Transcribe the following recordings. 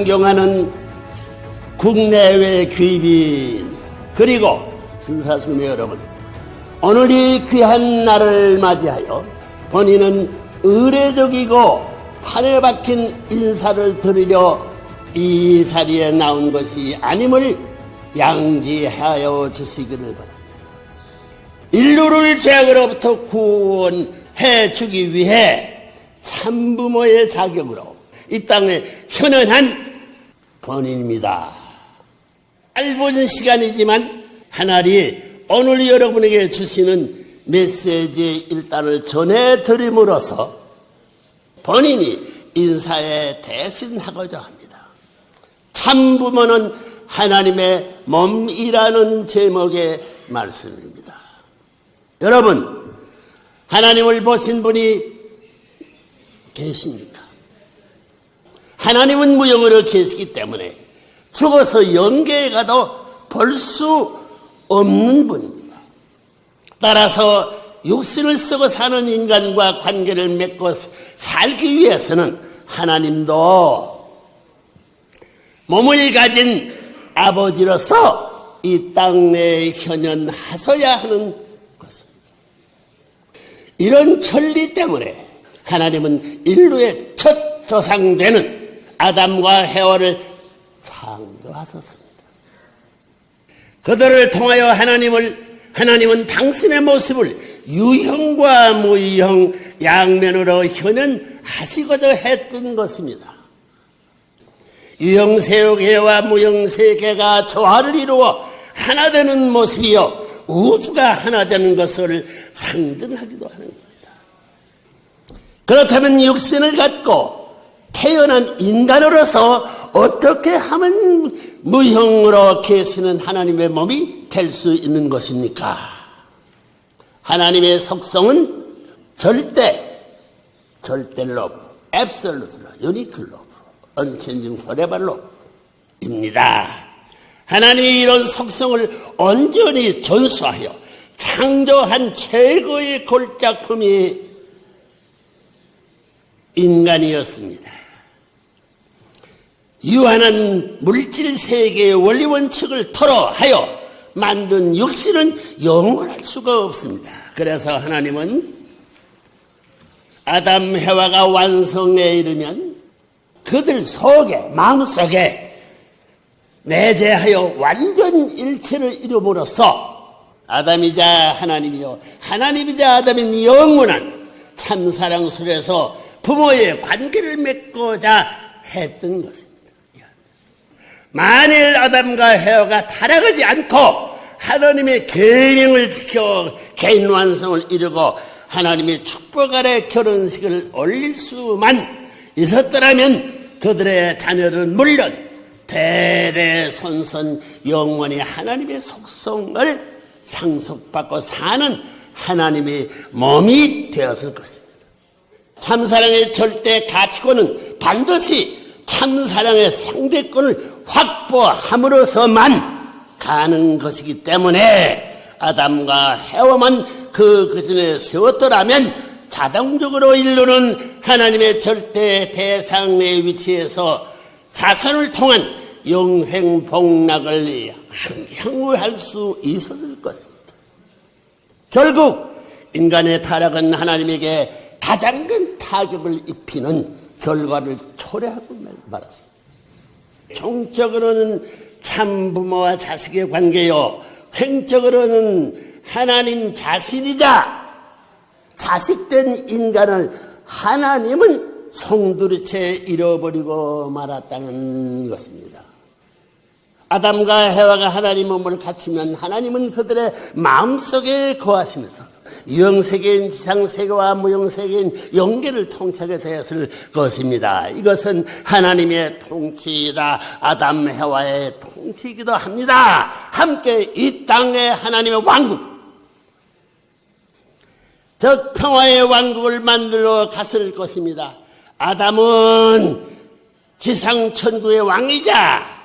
존경하는 국내외 귀빈 그리고 신사숙녀 여러분, 오늘 이 귀한 날을 맞이하여 본인은 의례적이고 판에 박힌 인사를 드리려 이 자리에 나온 것이 아님을 양지하여 주시기를 바랍니다. 인류를 죄악으로부터 구원해 주기 위해 참부모의 자격으로 이 땅에 현현한 본인입니다. 짧은 시간이지만 하나님 오늘 여러분에게 주시는 메시지의 일단을 전해드림으로써 본인이 인사에 대신하고자 합니다. 참부모는 하나님의 몸이라는 제목의 말씀입니다. 여러분, 하나님을 보신 분이 계십니까? 하나님은 무형으로 계시기 때문에 죽어서 영계에 가도 볼 수 없는 분입니다. 따라서 육신을 쓰고 사는 인간과 관계를 맺고 살기 위해서는 하나님도 몸을 가진 아버지로서 이 땅에 현현하셔야 하는 것입니다. 이런 천리 때문에 하나님은 인류의 첫 조상되는 아담과 해와를 창조하셨습니다. 그들을 통하여 하나님은 당신의 모습을 유형과 무형 양면으로 현현하시고자 했던 것입니다. 유형세계와 무형세계가 조화를 이루어 하나 되는 모습이요 우주가 하나 되는 것을 상징하기도 하는 겁니다. 그렇다면 육신을 갖고 태어난 인간으로서 어떻게 하면 무형으로 계시는 하나님의 몸이 될 수 있는 것입니까? 하나님의 속성은 절대 러브, absolute love, unique love, unchanging forever love입니다. 하나님이 이런 속성을 온전히 전수하여 창조한 최고의 골작품이 인간이었습니다. 유한한 물질 세계의 원리 원칙을 토로하여 만든 육신은 영원할 수가 없습니다. 그래서 하나님은 아담 해와가 완성에 이르면 그들 속에 마음속에 내재하여 완전 일체를 이룸으로써 아담이자 하나님이요 하나님이자 아담인 영원한 참사랑 속에서 부모의 관계를 맺고자 했던 것입니다. 만일 아담과 해와가 타락하지 않고 하나님의 계명을 지켜 개인 완성을 이루고 하나님의 축복 아래 결혼식을 올릴 수만 있었더라면 그들의 자녀들은 물론 대대손손 영원히 하나님의 속성을 상속받고 사는 하나님의 몸이 되었을 것입니다. 참사랑의 절대 가치권은 반드시 참사랑의 상대권을 확보함으로서만 가는 것이기 때문에 아담과 해와만 그 전에 세웠더라면 자동적으로 인류는 하나님의 절대 대상의 위치에서 자선을 통한 영생 복락을 향유할 수 있었을 것입니다. 결국 인간의 타락은 하나님에게 가장 큰 타격을 입히는 결과를 초래하고 말았습니다. 종적으로는 참부모와 자식의 관계요, 횡적으로는 하나님 자신이자 자식된 인간을 하나님은 송두리째 잃어버리고 말았다는 것입니다. 아담과 해와가 하나님 몸을 갖추면 하나님은 그들의 마음속에 거하시면서 유형세계인 지상세계와 무형세계인 영계를 통치하게 되었을 것입니다. 이것은 하나님의 통치이다. 아담 해와의 통치이기도 합니다. 함께 이 땅에 하나님의 왕국, 즉 평화의 왕국을 만들어 갔을 것입니다. 아담은 지상천국의 왕이자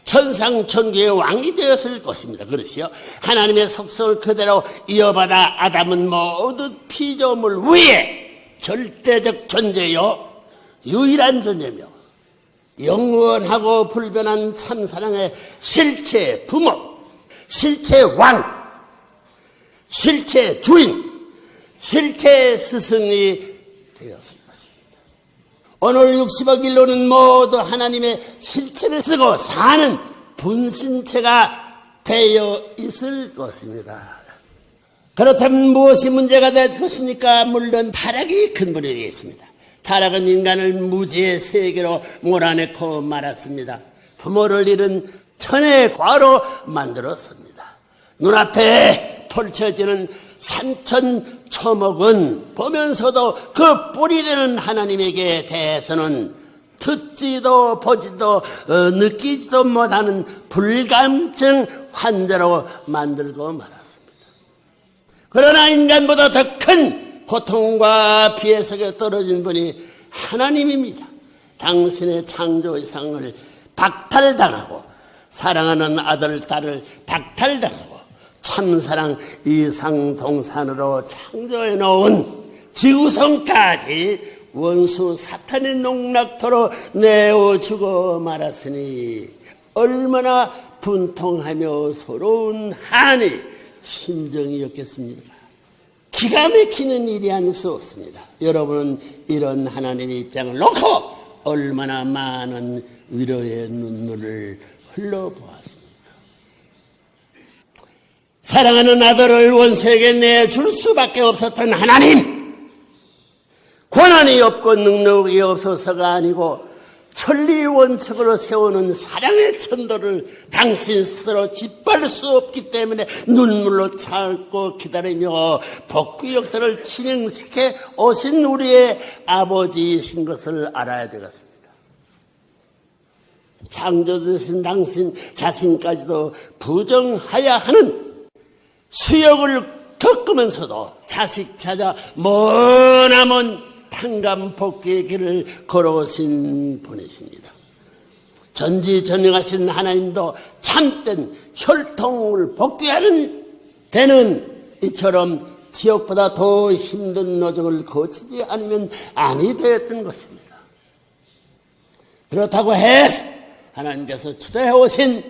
천상천국의 왕이 되었을 것입니다. 그렇지요? 하나님의 속성을 그대로 이어받아 아담은 모두 피조물 위에 절대적 존재요 유일한 존재며 영원하고 불변한 참사랑의 실체 부모, 실체 왕, 실체 주인, 실체 스승이 되었을 것입니다. 오늘 60억 인류는 모두 하나님의 실체를 쓰고 사는 분신체가 되어 있을 것입니다. 그렇다면 무엇이 문제가 될 것입니까? 물론 타락이 근본이 되겠습니다. 타락은 인간을 무지의 세계로 몰아넣고 말았습니다. 부모를 잃은 천의 과로 만들었습니다. 눈앞에 펼쳐지는 산천초목은 보면서도 그 뿌리되는 하나님에게 대해서는 듣지도 보지도 느끼지도 못하는 불감증 환자로 만들고 말았습니다. 그러나 인간보다 더 큰 고통과 피해 속에 떨어진 분이 하나님입니다. 당신의 창조 이상을 박탈당하고 사랑하는 아들, 딸을 박탈당하고 참사랑 이상동산으로 창조해 놓은 지구성까지 원수 사탄의 농락터로 내어주고 말았으니 얼마나 분통하며 서러운 한이 심정이었겠습니까? 기가 막히는 일이 아닐 수 없습니다. 여러분은 이런 하나님의 입장을 놓고 얼마나 많은 위로의 눈물을 흘려보았습니까? 사랑하는 아들을 원수에게 내줄 수밖에 없었던 하나님, 권한이 없고 능력이 없어서가 아니고 천리 원칙으로 세우는 사랑의 천도를 당신 스스로 짓밟을 수 없기 때문에 눈물로 참고 기다리며 복구 역사를 진행시켜 오신 우리의 아버지이신 것을 알아야 되겠습니다. 창조주신 당신 자신까지도 부정하야 하는 수욕을 겪으면서도 자식 찾아 머나먼 탄감복귀의 길을 걸어오신 분이십니다. 전지전능하신 하나님도 참된 혈통을 복귀하는 데는 이처럼 지옥보다 더 힘든 노정을 거치지 않으면 아니 되었던 것입니다. 그렇다고 해서 하나님께서 초대해 오신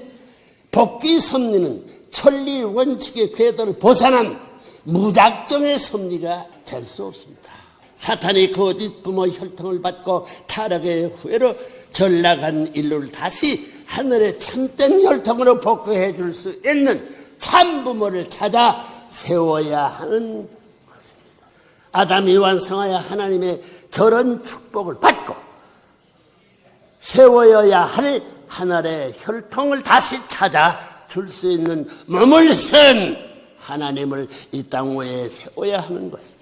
복귀 섭리는 천리 원칙의 궤도를 벗어난 무작정의 섭리가 될 수 없습니다. 사탄이 거짓 부모 혈통을 받고 타락의 후회로 전락한 인류를 다시 하늘의 참된 혈통으로 복구해 줄 수 있는 참부모를 찾아 세워야 하는 것입니다. 아담이 완성하여 하나님의 결혼 축복을 받고 세워야 할 하늘의 혈통을 다시 찾아 줄 수 있는 몸을 쓴 하나님을 이 땅 위에 세워야 하는 것입니다.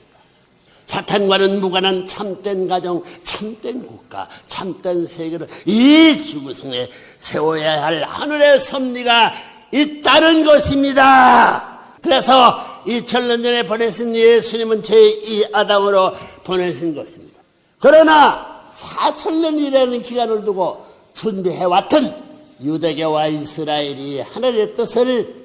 사탄과는 무관한 참된 가정, 참된 국가, 참된 세계를 이 지구상에 세워야 할 하늘의 섭리가 있다는 것입니다. 그래서 2000년 전에 보내신 예수님은 제2 아담으로 보내신 것입니다. 그러나 4000년이라는 기간을 두고 준비해왔던 유대교와 이스라엘이 하늘의 뜻을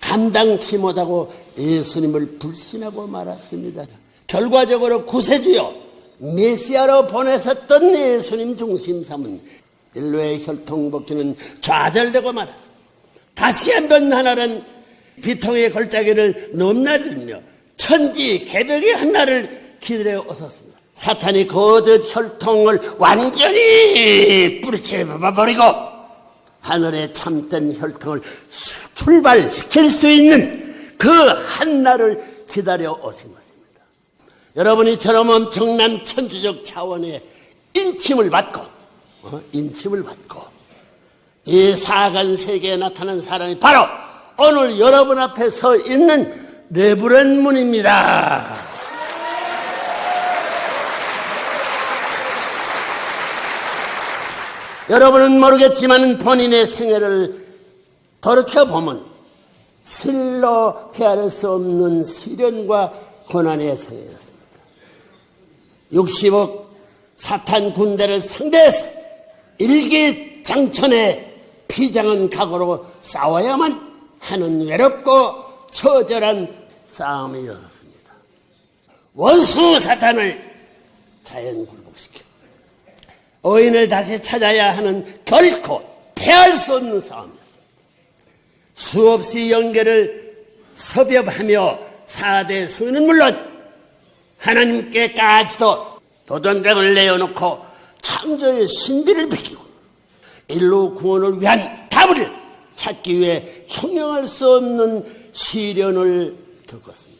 감당치 못하고 예수님을 불신하고 말았습니다. 결과적으로 구세주요 메시아로 보내셨던 예수님 중심 삼은 인류의 혈통복지는 좌절되고 말았습니다. 다시 한번 하나는 비통의 골짜기를 넘나들며 천지 개벽의 한날을 기다려 오셨습니다. 사탄이 거짓 혈통을 완전히 뿌리쳐버리고 하늘의 참된 혈통을 출발시킬 수 있는 그 한날을 기다려 오신 것입니다. 여러분이처럼 엄청난 천주적 차원의 인침을 받고 이 사간 세계에 나타난 사람이 바로 오늘 여러분 앞에 서 있는 레브런 문입니다. 여러분은 모르겠지만 본인의 생애를 돌이켜보면 실로 헤아릴 수 없는 시련과 고난의 생애였습니다. 60억 사탄 군대를 상대해서 일기장천의 비장한 각오로 싸워야만 하는 외롭고 처절한 싸움이었습니다. 원수 사탄을 자연 굴복시켜 의인을 다시 찾아야 하는 결코 패할 수 없는 싸움이었습니다. 수없이 영계를 섭렵하며 4대 소인은 물론 하나님께까지도 도전장을 내어놓고 창조의 신비를 비키고 인류 구원을 위한 답을 찾기 위해 형용할 수 없는 시련을 겪었습니다.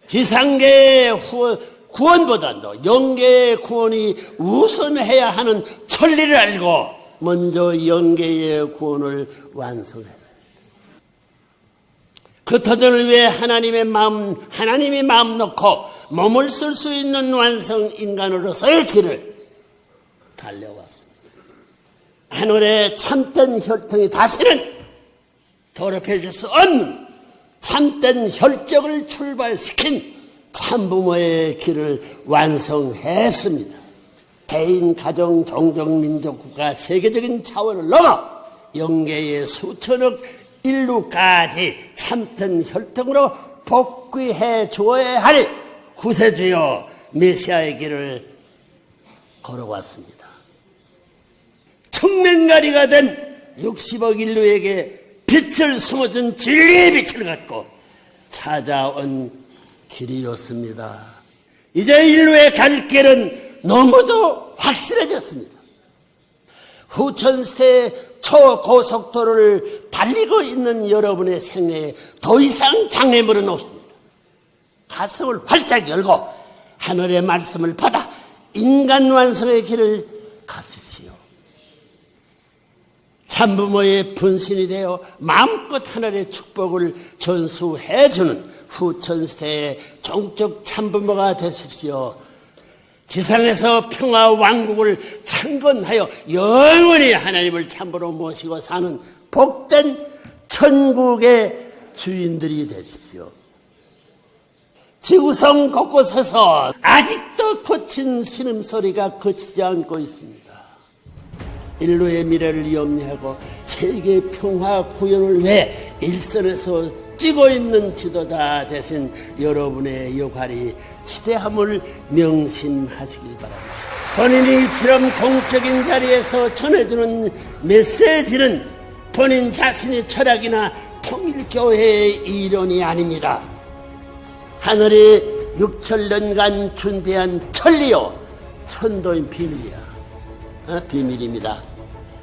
지상계의 구원보다도 영계의 구원이 우선해야 하는 천리를 알고 먼저 영계의 구원을 완성했습니다. 그 도전을 위해 하나님이 마음 놓고 몸을 쓸 수 있는 완성 인간으로서의 길을 달려왔습니다. 하늘의 참된 혈통이 다시는 더럽혀 줄 수 없는 참된 혈적을 출발시킨 참부모의 길을 완성했습니다. 개인, 가정, 종족, 민족, 국가, 세계적인 차원을 넘어 영계의 수천억 인류까지 참된 혈통으로 복귀해 주어야 할 구세주여 메시아의 길을 걸어왔습니다. 청명가리가 된 60억 인류에게 빛을 숨어준 진리의 빛을 갖고 찾아온 길이었습니다. 이제 인류의 갈 길은 너무도 확실해졌습니다. 후천세의 초고속도로를 달리고 있는 여러분의 생애에 더 이상 장애물은 없습니다. 가슴을 활짝 열고 하늘의 말씀을 받아 인간 완성의 길을 가시지요. 참부모의 분신이 되어 마음껏 하늘의 축복을 전수해주는 후천세의 종적 참부모가 되십시오. 지상에서 평화 왕국을 창건하여 영원히 하나님을 참으로 모시고 사는 복된 천국의 주인들이 되십시오. 지구성 곳곳에서 아직도 거친 신음소리가 그치지 않고 있습니다. 인류의 미래를 염려하고 세계 평화 구현을 위해 일선에서 뛰고 있는 지도자 되신 여러분의 역할이 지대함을 명심하시길 바랍니다. 본인이 이처럼 공적인 자리에서 전해주는 메시지는 본인 자신의 철학이나 통일교회의 이론이 아닙니다. 하늘이 6천년간 준비한 천리요 천도인 비밀이야. 비밀입니다.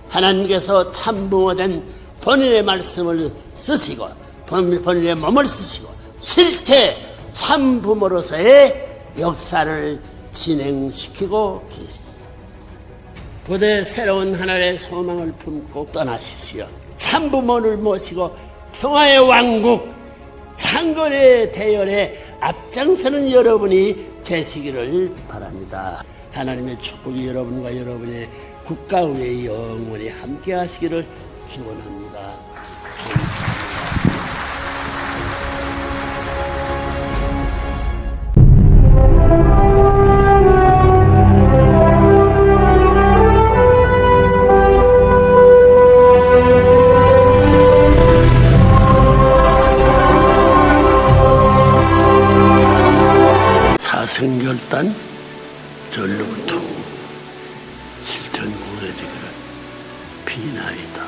하나님께서 참부모된 본인의 말씀을 쓰시고 본인의 몸을 쓰시고 실제 참부모로서의 역사를 진행시키고 계십니다. 부디 새로운 하늘의 소망을 품고 떠나십시오. 참부모를 모시고 평화의 왕국 창건의 대열에 앞장서는 여러분이 되시기를 바랍니다. 하나님의 축복이 여러분과 여러분의 국가 위에 영원히 함께 하시기를 기원합니다. 감사합니다. 사생결단 전로부터 실천 우회되기를 비나이다.